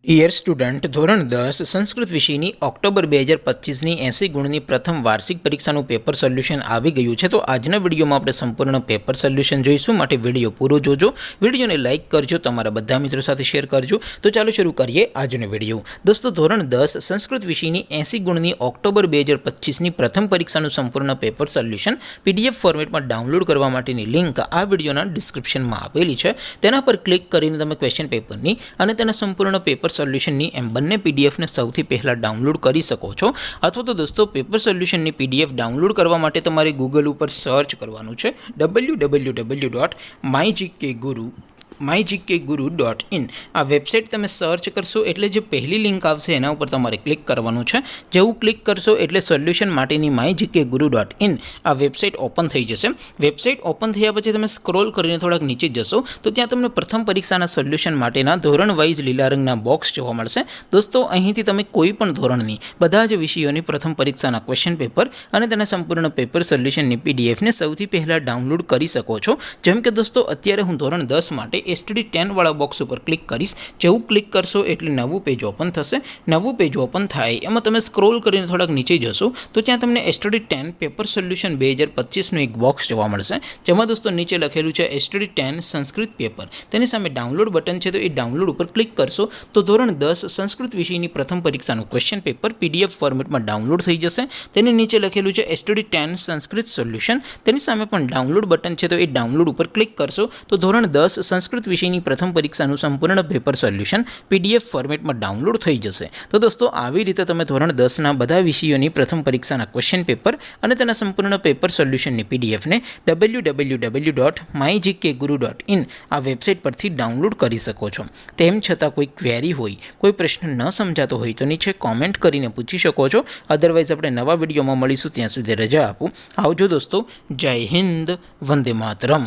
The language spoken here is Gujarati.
ડિયર સ્ટુડન્ટ, ધોરણ 10 સંસ્કૃત વિષયની ઓક્ટોબર 2025ની 80 ગુણની પ્રથમ વાર્ષિક પરીક્ષાનું પેપર સોલ્યુશન આવી ગયું છે। તો આજના વિડીયોમાં આપણે સંપૂર્ણ પેપર સોલ્યુશન જોઈશું, માટે વિડીયો પૂરો જોજો। વિડીયોને લાઇક કરજો, તમારા બધા મિત્રો સાથે શેર કરજો। તો ચાલો શરૂ કરીએ આજનો વિડીયો। દોસ્તો, ધોરણ 10 સંસ્કૃત વિષયની 80 ગુણની ઓક્ટોબર 2025ની પ્રથમ પરીક્ષાનું સંપૂર્ણ પેપર સોલ્યુશન PDF ફોર્મેટમાં ડાઉનલોડ કરવા માટેની લિંક આ વિડીયોના ડિસ્ક્રિપ્શનમાં આપેલી છે। તેના પર ક્લિક કરીને તમે ક્વેશ્ચન પેપરની અને તેના સંપૂર્ણ પેપર સોલ્યુશનની એમ બંને પીડીએફને સૌથી પહેલાં ડાઉનલોડ કરી શકો છો। અથવા તો દોસ્તો, પેપર સોલ્યુશનની PDF ડાઉનલોડ કરવા માટે તમારે ગૂગલ ઉપર સર્ચ કરવાનું છે www.mygkguru.in। આ વેબસાઇટ તમે સર્ચ કરશો એટલે જે પહેલી લિંક આવશે એના ઉપર તમારે ક્લિક કરવાનું છે। જેવું ક્લિક કરશો એટલે સોલ્યુશન માટેની mygkguru.in આ વેબસાઇટ ઓપન થઈ જશે। વેબસાઇટ ઓપન થયા પછી તમે સ્ક્રોલ કરીને થોડાક નીચે જશો તો ત્યાં તમને પ્રથમ પરીક્ષાના સોલ્યુશન માટેના ધોરણ વાઇઝ લીલા રંગના બોક્સ જોવા મળશે। દોસ્તો, અહીંથી તમે કોઈ પણ ધોરણની બધા જ વિષયોની પ્રથમ પરીક્ષાના ક્વેશ્ચન પેપર અને તેના સંપૂર્ણ પેપર સોલ્યુશનની પીડીએફને સૌથી પહેલાં ડાઉનલોડ કરી શકો છો। જેમ કે દોસ્તો, અત્યારે હું ધોરણ 10 માટે STD10 વાળા બોક્સ ઉપર ક્લિક કરીશ। જેવું ક્લિક કરશો એટલે નવું પેજ ઓપન થશે। નવું પેજ ઓપન થાય એમાં તમે સ્ક્રોલ કરીને થોડાક નીચે જશો તો ત્યાં તમને STD10 પેપર સોલ્યુશન 2025નું એક બોક્સ જોવા મળશે, જેમાં દોસ્તો નીચે લખેલું છે STD10 સંસ્કૃત પેપર। તેની સામે ડાઉનલોડ બટન છે, તો એ ડાઉનલોડ ઉપર ક્લિક કરશો તો ધોરણ 10 સંસ્કૃત વિષયની પ્રથમ પરીક્ષાનું ક્વેશ્ચન પેપર PDF ફોર્મેટમાં ડાઉનલોડ થઈ જશે। તેની નીચે લખેલું છે STD10 સંસ્કૃત સોલ્યુશન। તેની સામે પણ ડાઉનલોડ બટન છે, તો એ ડાઉનલોડ ઉપર ક્લિક કરશો તો ધોરણ 10 સંસ્કૃત વિષયની પ્રથમ પરીક્ષાનું સંપૂર્ણ પેપર સોલ્યુશન PDF ફોર્મેટમાં ડાઉનલોડ થઈ જશે। તો દોસ્તો, આવી રીતે તમે ધોરણ 10ના બધા વિષયોની પ્રથમ પરીક્ષાના ક્વેશ્ચન પેપર અને તેના સંપૂર્ણ પેપર સોલ્યુશનની પીડીએફને www.mygkguru.in આ વેબસાઇટ પરથી ડાઉનલોડ કરી શકો છો। તેમ છતાં કોઈ ક્વેરી હોય, કોઈ પ્રશ્ન ન સમજાતો હોય તો નીચે કોમેન્ટ કરીને પૂછી શકો છો। અદરવાઇઝ આપણે નવા વિડીયોમાં મળીશું, ત્યાં સુધી રજા આપો। આવજો દોસ્તો, જય હિન્દ, વંદે માતરમ।